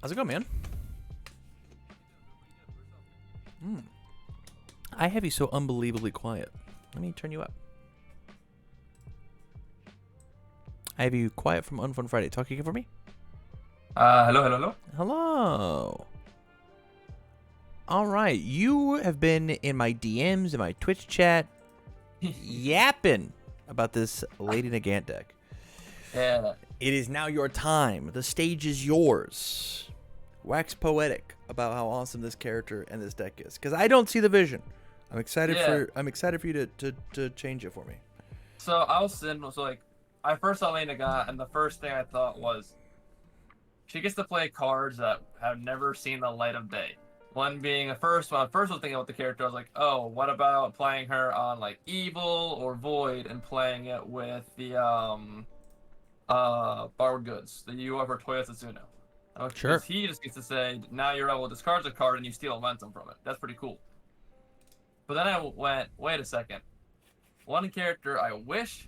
How's it going, man? I have you so unbelievably quiet. Let me turn you up. I have you quiet from Unfun Friday. Talk again for me. Hello. Hello. All right. You have been in my DMs, in my Twitch chat, yapping about this Lady Nagant deck. Yeah. It is now your time. The stage is yours. Wax poetic about how awesome this character and this deck is, because I don't see the vision. I'm excited for you to change it for me. So I was sitting, I first saw Lady Nagant, and the first thing I thought was, she gets to play cards that have never seen the light of day. One being when I first was thinking about the character, I was like, oh, what about playing her on like Evil or Void and playing it with the Borrowed Goods, the UF or Toya Tsuno. Sure. Because he just gets to say, now you're able to discard a card and you steal momentum from it. That's pretty cool. But then I went, wait a second. One character I wish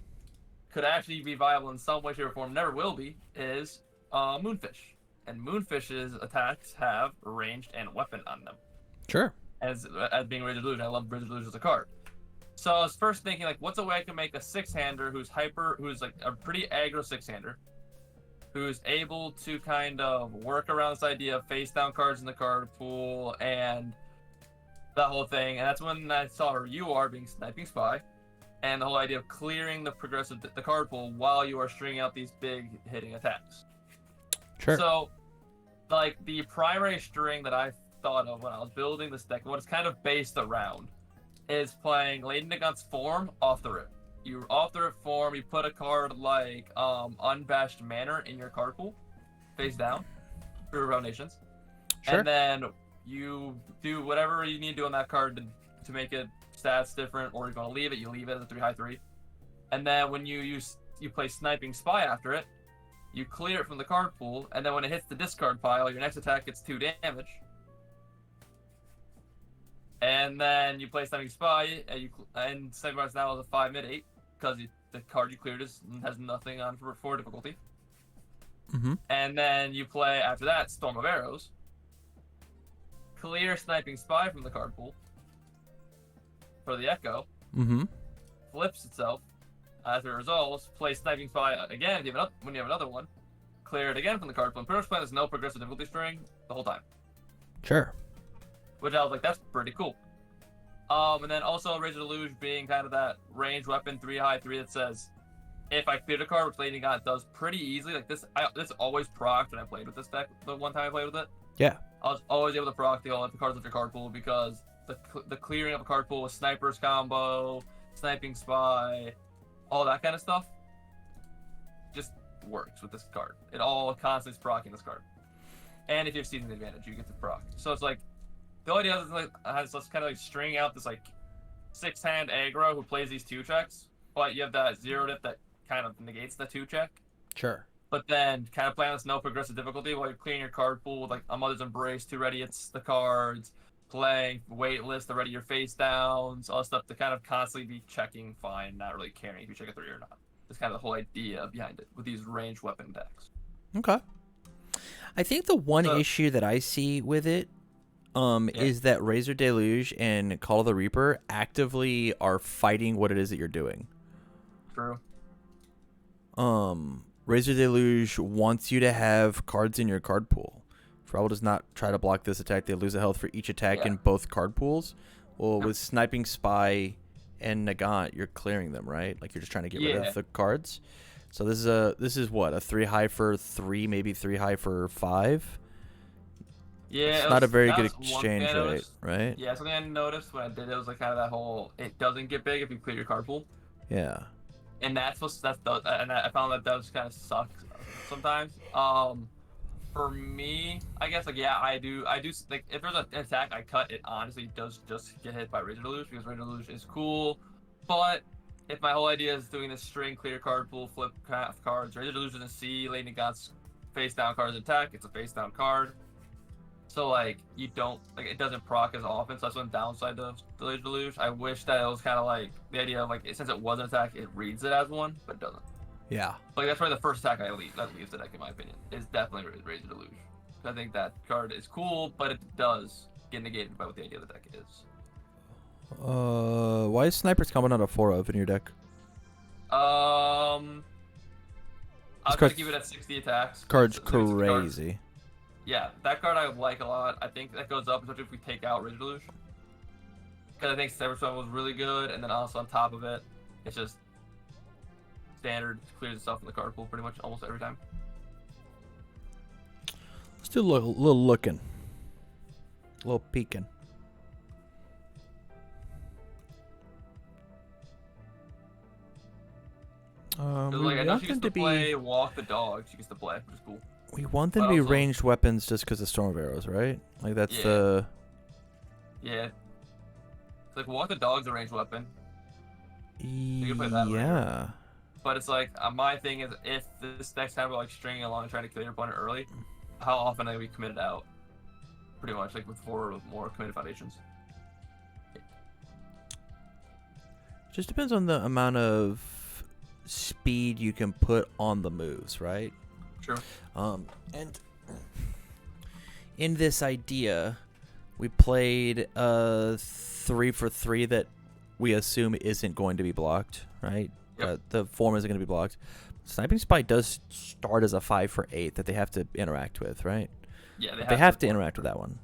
could actually be viable in some way, shape, or form, never will be, is Moonfish. And Moonfish's attacks have ranged and weapon on them. Sure. As being Razor Delusion, I love Razor Delusion as a card. So I was first thinking, like, what's a way I can make a six-hander who's like a pretty aggro six-hander, who's able to kind of work around this idea of face-down cards in the card pool and that whole thing. And that's when I saw her UR being Sniping Spy, and the whole idea of clearing the card pool while you are stringing out these big hitting attacks. Sure. So, like, the primary string that I thought of when I was building this deck, what it's kind of based around, is playing Lady Nagant's form off the rip. You off the rip form, you put a card like Unbashed Manor in your card pool, face down, through Nations. Sure. And then you do whatever you need to do on that card to make it stats different, or you're going to leave it, you leave it as a 3/3. And then when you play Sniping Spy after it, you clear it from the card pool, and then when it hits the discard pile, your next attack gets 2 damage. And then you play Sniping Spy, and Sniping Spy now is a 5 mid-8, because the card you cleared has nothing on for difficulty. Mm-hmm. And then you play, after that, Storm of Arrows. Clear Sniping Spy from the card pool for the Echo. Mm-hmm. Flips itself. As it resolves, play Sniping Spy again when you have another one. Clear it again from the card pool. And pretty much playing this no progressive difficulty string the whole time. Sure. Which I was like, that's pretty cool. And then also Razor Deluge being kind of that ranged weapon 3/3 that says, if I clear the card, which Lady Nagant does pretty easily, like this always procced when I played with this deck. The one time I played with it, Yeah. I was always able to proc the cards off your card pool, because the clearing of a card pool with Snipers combo, Sniping Spy, all that kind of stuff just works with this card. It all constantly is proccing this card. And if you have season advantage, you get to proc. So it's like, the idea is like, let's kind of like string out this like 6-hand aggro who plays these 2-checks, but you have that 0-dip that kind of negates the 2-check. Sure. But then kind of playing this no progressive difficulty while you're clearing your card pool with like a Mother's Embrace to ready the cards, playing Waitlist to ready your face downs, all that stuff to kind of constantly be checking fine, not really caring if you check a 3 or not. That's kind of the whole idea behind it with these ranged weapon decks. Okay. I think the one issue that I see with it is that Razor Deluge and Call of the Reaper actively are fighting what it is that you're doing. True. Razor Deluge wants you to have cards in your card pool. Rebel does not try to block this attack. They lose a health for each attack in both card pools. Well, with Sniping Spy and Nagant, you're clearing them, right? Like, you're just trying to get rid of the cards. So this is what, a 3 high for 3, maybe 3 high for 5? Yeah, it's not a very good exchange rate, right? Yeah, something I noticed when I did it was like kind of that whole, it doesn't get big if you clear your card pool. Yeah. And I found that does kind of suck sometimes. For me, I guess, like, yeah, I do like, if there's an attack I cut, it honestly does just get hit by Razor Deluge, because Razor Deluge is cool. But if my whole idea is doing this string clear card pool, flip cards, Razor Deluge doesn't see Lady Nagant's face down cards attack. It's a face down card. So, like, you don't, like, it doesn't proc as often, so that's one downside to the Razor Deluge. I wish that it was kind of like the idea of, like, since it was an attack, it reads it as one, but it doesn't. Yeah. Like, that's probably the first attack that leaves the deck, in my opinion, is definitely Razor Deluge. I think that card is cool, but it does get negated by what the idea of the deck is. Why is Sniper's Combo not a 4-of in your deck? I was gonna keep it at 60 attacks. Card's It's a crazy. crazy. Yeah, that card I like a lot. I think that goes up, especially if we take out Rigid Illusion. Because I think Cyberstorm was really good, and then also on top of it, it's just standard, clears itself in the card pool pretty much almost every time. Let's do a little looking. A little peeking. Like, I know she gets to play Walk the Dog. She gets to play, which is cool. We want them to be ranged weapons just because of Storm of Arrows, right? Like, that's the... Yeah. It's like, Walk the Dog's a ranged weapon. You can play that yeah. But it's like, my thing is, if this deck's kind of like stringing along and trying to kill your opponent early, how often are we committed out? Pretty much, like with 4 or more committed foundations. Just depends on the amount of speed you can put on the moves, right? True. And in this idea, we played 3 for 3 that we assume isn't going to be blocked, right? Yep. The form isn't going to be blocked. Sniping Spy does start as a 5 for 8 that they have to interact with, right? Yeah, they have to interact with that one.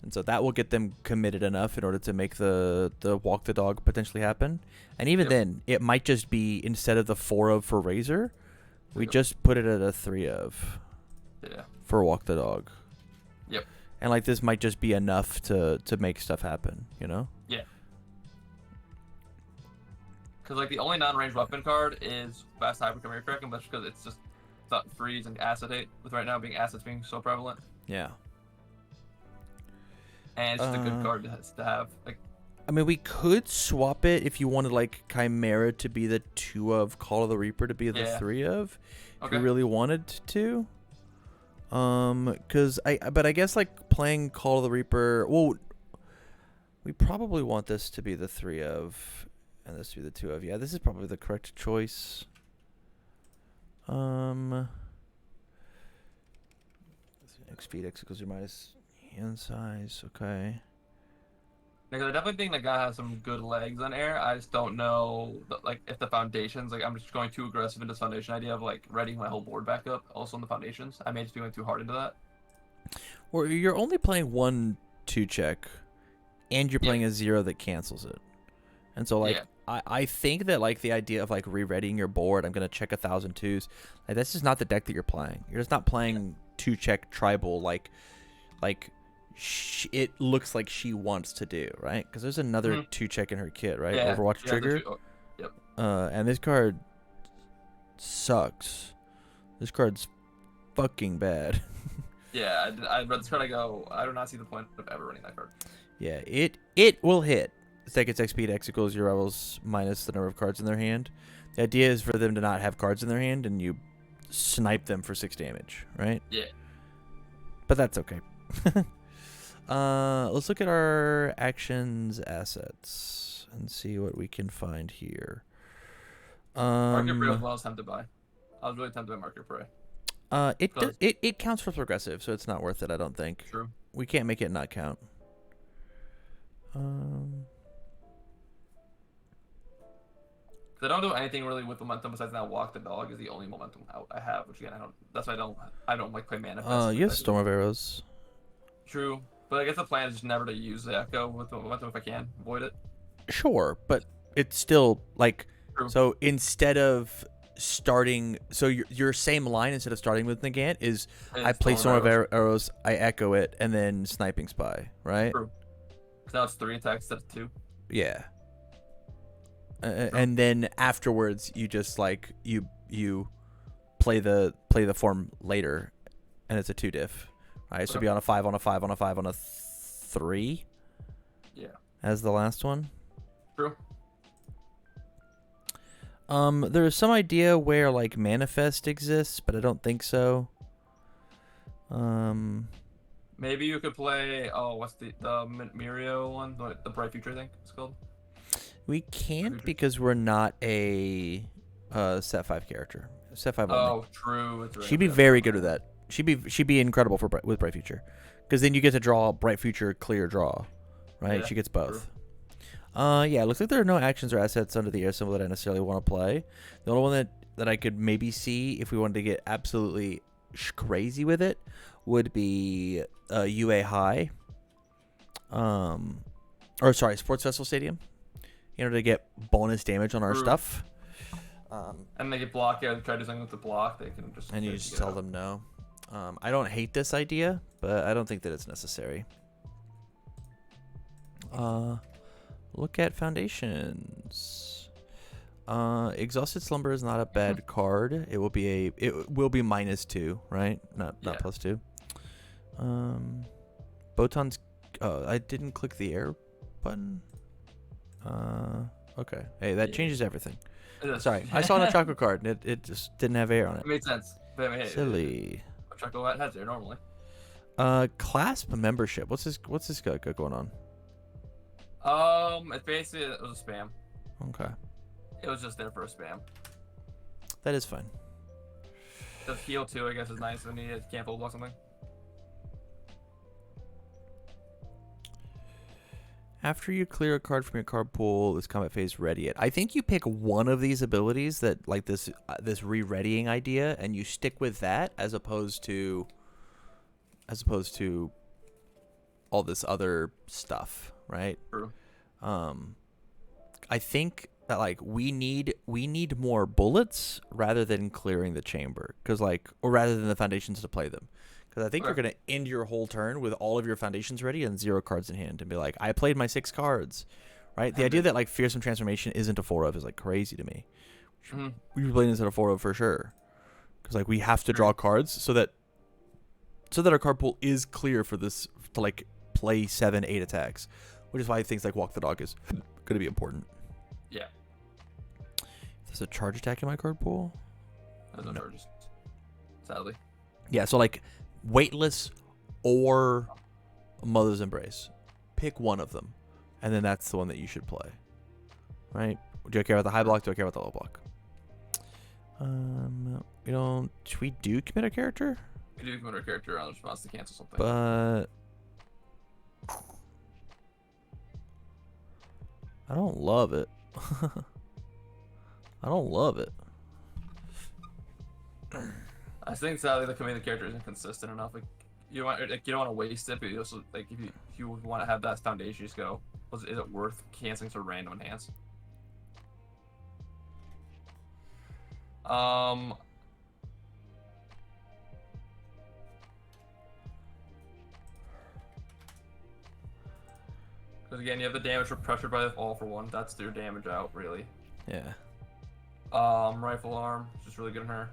And so that will get them committed enough in order to make the Walk the Dog potentially happen. And even then, it might just be, instead of the 4-of for Razor, we just put it at a 3-of for Walk the Dog. Yep. And like, this might just be enough to make stuff happen, you know? Yeah. Because like the only non-range weapon card is Fast Hybrid Chimera Kraken, but because it's just not freeze and acetate, with right now being assets being so prevalent. Yeah. And it's just a good card to have. Like, I mean, we could swap it if you wanted like Chimera to be the 2-of, Call of the Reaper to be the 3-of, if you really wanted to. But I guess like playing Call of the Reaper, well, we probably want this to be the 3-of and this to be the 2-of. Yeah, this is probably the correct choice. Speed X equals your minus hand size. Okay. Because I definitely think the guy has some good legs on air. I just don't know, like, if the foundations, like, I'm just going too aggressive into this foundation idea of, like, readying my whole board back up also in the foundations. I may just be going too hard into that. Or you're only playing 1 2-check, and you're playing a 0 that cancels it. And so, like, I think that, like, the idea of, like, re-readying your board, I'm going to check 1,000 2s, like, that's just not the deck that you're playing. You're just not playing 2-check tribal, like it looks like she wants to do, right? Because there's another 2-check in her kit, right? Overwatch Trigger. Yep. And this card sucks. This card's fucking bad. Yeah, I read this card. I go, I do not see the point of ever running that card. Yeah, it will hit. It's like its XP to X equals your rebels minus the number of cards in their hand. The idea is for them to not have cards in their hand, and you snipe them for 6 damage, right? Yeah. But that's okay. Let's look at our actions assets and see what we can find here. Market Prey as well as tempted by. I was really tempted by Market Prey. It counts for progressive, so it's not worth it, I don't think. True. We can't make it not count. I don't do anything really with momentum besides now Walk the Dog is the only momentum I have, which again that's why I don't like play Manifest. You have Storm of Arrows. True. But I guess the plan is just never to use the Echo with the momentum if I can. Avoid it. Sure, but it's still like True. So instead of starting, so your same line instead of starting with Nagant is I play Storm of Arrows, I echo it, and then Sniping Spy, right? True. So now it's 3 attacks instead of 2. Yeah. And then afterwards, you just like you play the form later, and it's a 2 diff. Right, so be on a 5 on a 5 on a 5 on a 3. Yeah. As the last one. True. There's some idea where like Manifest exists, but I don't think so. Maybe you could play. Oh, what's the Mirio one? The Bright Future thing it's called. We can't because we're not a set 5 character. Set 5 only. Oh, true. She'd be very good with that. She'd be incredible for with Bright Future, because then you get to draw Bright Future, clear draw, right? Yeah, she gets both. true. Yeah, it looks like there are no actions or assets under the air symbol that I necessarily want to play. The only one that I could maybe see if we wanted to get absolutely crazy with it would be UA High. Or sorry, Sports Festival Stadium. In order to get bonus damage on our stuff. And they get blocked. Yeah, they try to do something with the block. They can just. And you just tell them no. I don't hate this idea, but I don't think that it's necessary. Look at Foundations. Exhausted Slumber is not a bad card. It will be -2, right? Not +2. Botan's. I didn't click the air button. Okay. Hey, that changes everything. Sorry, I saw a Choco card. It just didn't have air on it. It made sense. But, I mean, Silly. Choco has air normally. Clasp membership. What's this got going on? It's basically it was a spam. Okay. It was just there for a spam. That is fine. The heal too, I guess, is nice when you can't full block something. After you clear a card from your card pool, this combat phase ready it. I think you pick one of these abilities that like this re-readying idea, and you stick with that as opposed to all this other stuff, right? True. I think that like we need more bullets rather than clearing the chamber, or rather than the foundations to play them. Because I think you're going to end your whole turn with all of your foundations ready and 0 cards in hand and be like, I played my 6 cards, right? The idea that like Fearsome Transformation isn't a 4 of is like crazy to me. We should play this at a 4 of for sure. Because like we have to draw cards so that our card pool is clear for this to like play 7, 8 attacks. Which is why things like Walk the Dog is going to be important. Yeah. There's a charge attack in my card pool? There's no charges. Sadly. Yeah, so like Weightless or Mother's Embrace. Pick one of them. And then that's the one that you should play. Right? Do I care about the high block? Do I care about the low block? Should we do commit a character? We do commit our character on the response to cancel something. But I don't love it. I don't love it. I think sadly the command character isn't consistent enough. Like you don't want to waste it, but you also like if you want to have that foundation, you just go, is it worth canceling to random enhance? Because again, you have the damage for pressure by the all for 1. That's their damage out, really. Yeah. Rifle arm, which is really good in her.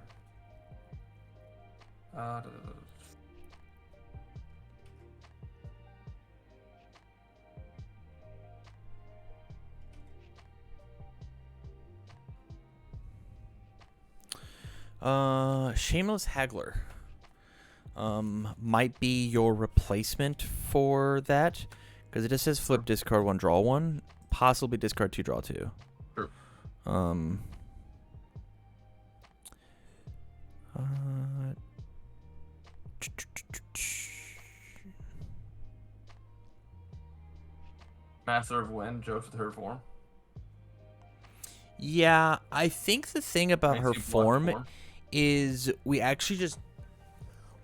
Shameless Haggler might be your replacement for that, because it just says flip, discard 1, draw 1, possibly discard 2, draw 2. True. Master of Wind, jokes with her form. Yeah, I think the thing about her form is we actually just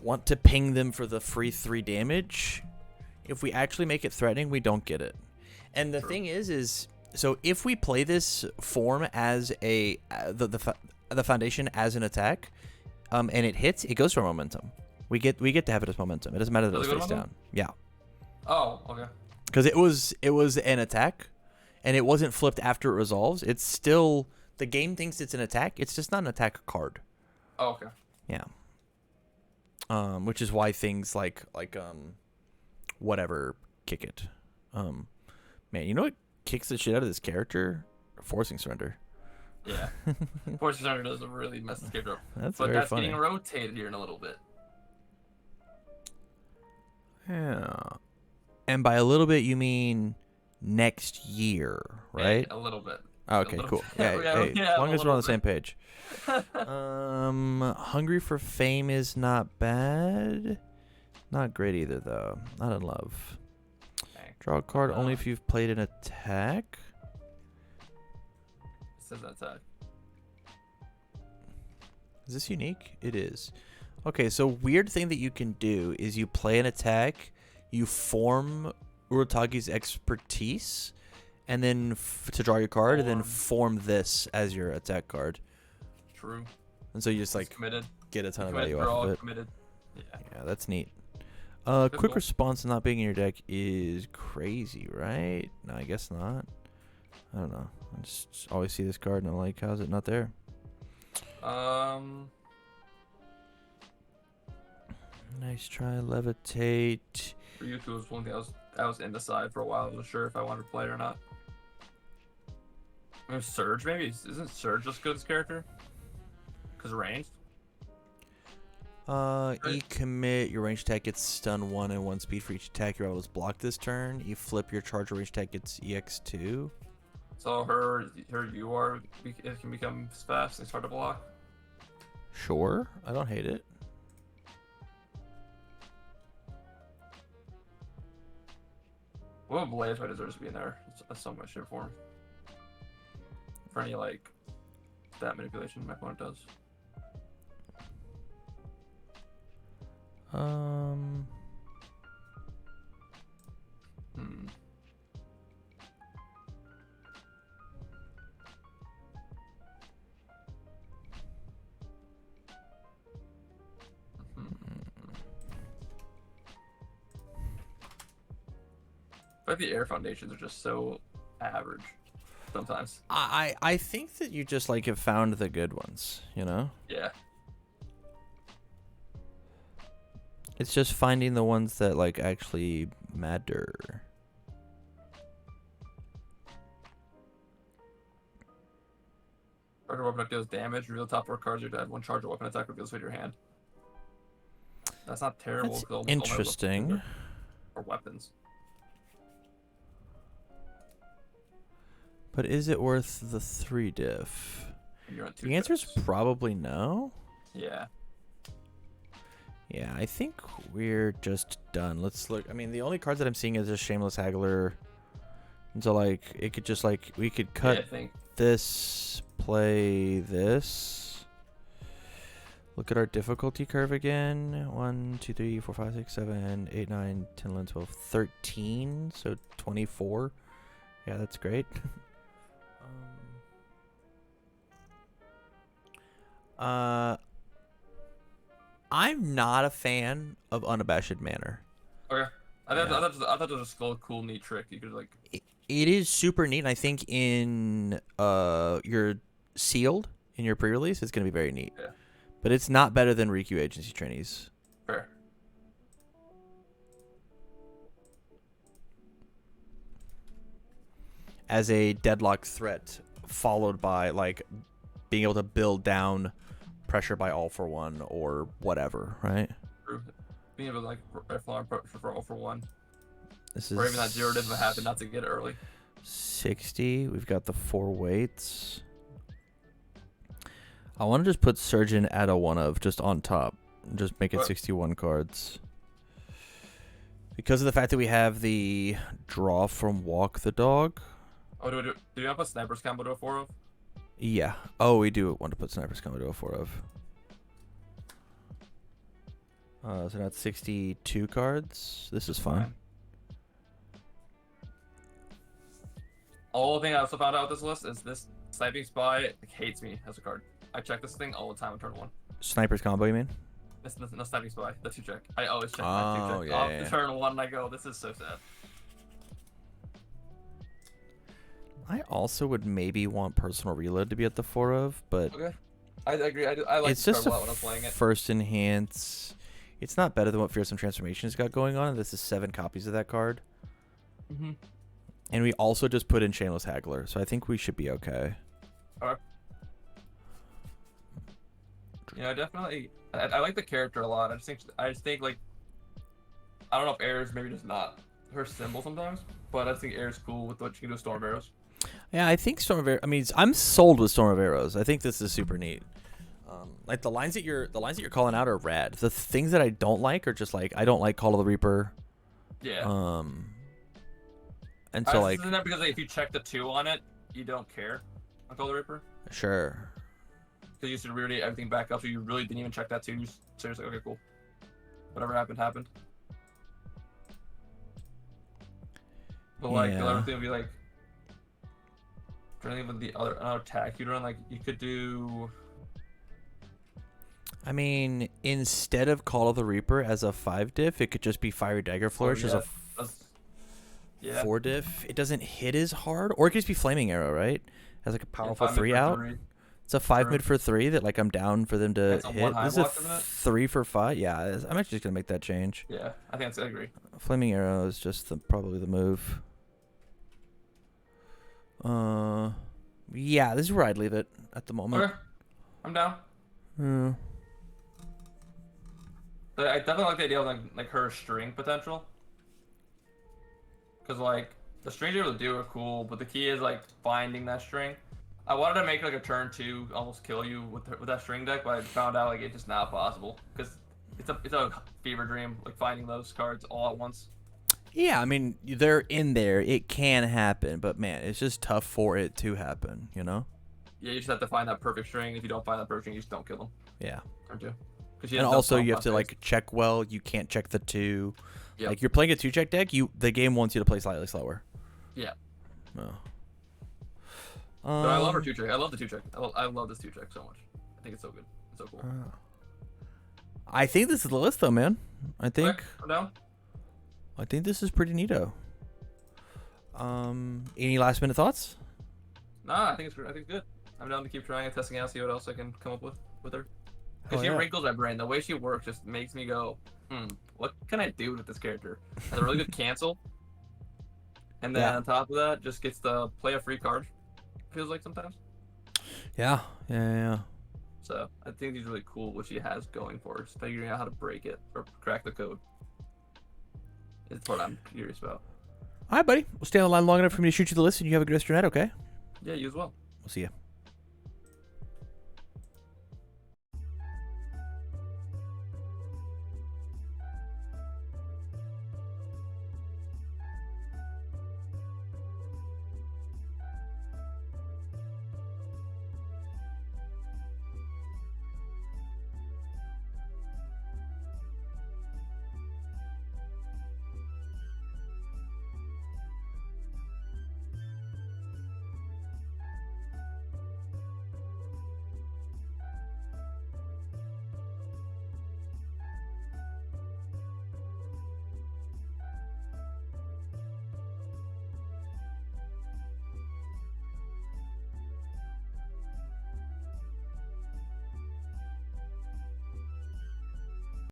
want to ping them for the free 3 damage. If we actually make it threatening, we don't get it. And the thing is so if we play this form as the foundation as an attack, and it hits, it goes for momentum. We get to have it as momentum. It doesn't matter that it's face down. Yeah. Oh, okay. Because it was an attack, and it wasn't flipped after it resolves. It's still the game thinks it's an attack. It's just not an attack card. Oh, okay. Yeah. Which is why things like whatever kick it. Man, you know what kicks the shit out of this character? Forcing Surrender. Yeah. Forcing Surrender does really mess this character up. That's but very that's funny. getting rotated here in a little bit. Yeah. And by a little bit, you mean next year, right? Yeah, a little bit. Oh, A okay, little cool. bit. Yeah, hey, Yeah, as long a as we're on the little same bit. page. Hungry for Fame is not bad. Not great either, though. Not in love. Okay. Draw a card only if you've played an attack. It says attack. Is this unique? It is. Okay, so weird thing that you can do is you play an attack, you form Uratagi's expertise, and then to draw your card, and then form this as your attack card. True. And so you just like committed. get a ton of Committed, value off of it. Committed. Yeah. Yeah, that's neat. That's Quick cool. response not being in your deck is crazy, right? No, I guess not. I don't know. I just always see this card and I'm like, how's it not there? Nice try, levitate. For you two was one thing I was indecisive for a while. I wasn't sure if I wanted to play it or not. Maybe Surge, maybe? Isn't Surge just good as character? Because ranged? E-commit, your range attack gets stun 1 and 1 speed for each attack you're able to block this turn. You flip your charge range attack gets EX2. So her UR, it can become fast and it's hard to block. Sure, I don't hate it. Well, Blaze White deserves to be in there. It's so much shit for him. For any, like, stat manipulation my opponent does. Hmm. But the air foundations are just so average sometimes. I think that you just like have found the good ones, you know? Yeah. It's just finding the ones that like actually matter. Charger weapon that deals damage. Reveal top 4 cards you have one charger weapon attack reveals with your hand. That's not terrible. That's 'cause almost all my interesting. weapons are weapons. But is it worth the 3 diff? You're on 2 The answer is dips. probably no. Yeah. Yeah, I think we're just done. Let's look. I mean, the only cards that I'm seeing is just Shameless Haggler. And so, like, it could just, like, we could cut Yeah, I think. this, play this. Look at our difficulty curve again. 1, 2, 3, 4, 5, 6, 7, 8, 9, 10, 11, 12, 13. So 24. Yeah, that's great. I'm not a fan of Unabashed Manner. Okay. I thought that was a cool, neat trick. You could, like. It is super neat. And I think in your sealed in your pre-release, it's gonna be very neat. Yeah. But it's not better than Riku Agency Trainees. Fair. As a deadlock threat, followed by like being able to build down pressure by all for one or whatever, right? True. Being able to, like, rifle arm pressure for all for one. This is Or even that 0 diff of happen not to get it early. 60. We've got the 4 weights. I want to just put Surgeon at a 1 of just on top. Just make it What? 61 cards. Because of the fact that we have the draw from Walk the Dog. Oh, do you want to put Sniper's combo to a 4 of? Yeah. Oh, we do want to put Sniper's Combo to a 4 of. So that's 62 cards. This is fine. All thing I also found out with this list is this Sniping Spy hates me as a card. I check this thing all the time on turn 1. Sniper's Combo, you mean? This no Sniping Spy. The 2 check. I always check Oh, that 2 check yeah, off yeah, the yeah. turn 1 and I go, this is so sad. I also would maybe want Personal Reload to be at the 4 of, but Okay. I agree. I like it's just a Cardwell when I was playing it. first enhance. It's not better than what Fearsome Transformation's got going on. This is 7 copies of that card. Mm-hmm. And we also just put in Shameless Haggler, so I think we should be okay. Alright. Yeah, definitely. I like the character a lot. I just think like, I don't know if Air is maybe just not her symbol sometimes, but I think Air is cool with what she can do with Storm Arrows. Yeah, I think Storm of Arrows. I mean, I'm sold with Storm of Arrows. I think this is super neat. Like the lines that you're calling out are rad. The things that I don't like are just like I don't like Call of the Reaper. Yeah. And so like isn't that because like, if you check the 2 on it, you don't care on Call of the Reaper? sure. Because you should really everything back up, so you really didn't even check that 2. You just seriously okay, cool. Whatever happened. But like everything would be like. Trying to think of the another attack you'd run, like you could do. I mean, instead of Call of the Reaper as a 5 diff, it could just be Fiery Dagger Flourish as a 4 diff. It doesn't hit as hard, or it could just be Flaming Arrow, right? As like a powerful 3 out. 3. It's a 5 mid for 3 that like I'm down for them to hit. This is a 3 for 5. Yeah, I'm actually just gonna make that change. Yeah, I agree. Flaming Arrow is just probably the move. Yeah, this is where I'd leave it at the moment. Okay, I'm down. But I definitely like the idea of like her string potential. Cause like the strings you're able to do are cool, but the key is like finding that string. I wanted to make like a turn 2 almost kill you with that string deck, but I found out like it's just not possible because it's a fever dream like finding those cards all at once. Yeah, I mean they're in there. It can happen, but man, it's just tough for it to happen. You know. Yeah, you just have to find that perfect string. If you don't find that perfect string, you just don't kill them. Yeah. Turn 2. And also you have to like check well. You can't check the 2. Yep. Like you're playing a 2-check deck. The game wants you to play slightly slower. Yeah. Oh. But I love her 2-check. I love the 2-check. I love this 2-check so much. I think it's so good. It's so cool. I think this is the list though, man. I think. Okay, I'm down. I think this is pretty neato. Any last minute thoughts? Nah, I think it's good. I'm down to keep trying and testing out, see what else I can come up with her. Because she wrinkles my brain. The way she works just makes me go, what can I do with this character? Has a really good cancel. And then on top of that, just gets to play a free card. Feels like sometimes. Yeah. So I think she's really cool what she has going for her. Just figuring out how to break it or crack the code. It's what I'm curious about. All right, buddy. We'll stay on the line long enough for me to shoot you the list, and you have a good rest of your night, okay? Yeah, you as well. We'll see you.